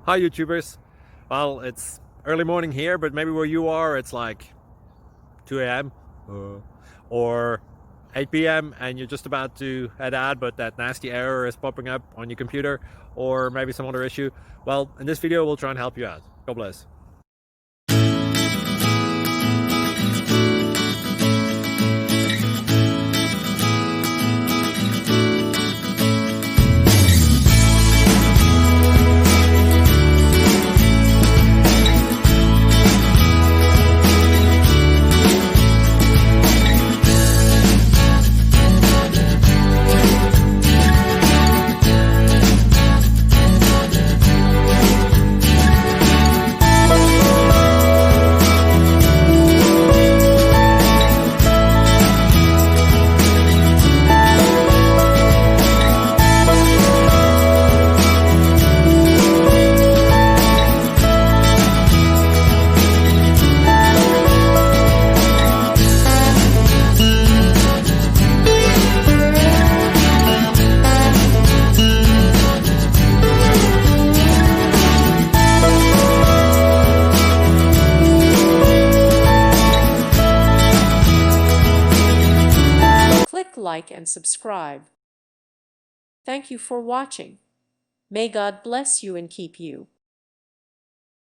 Hi YouTubers. Well, it's early morning here, but maybe where you are it's like 2 a.m. Or 8 p.m. and you're just about to head out, but that nasty error is popping up on your computer, or maybe some other issue. Well, in this video we'll try and help you out. God bless. Click like and subscribe. Thank you for watching. May God bless you and keep you.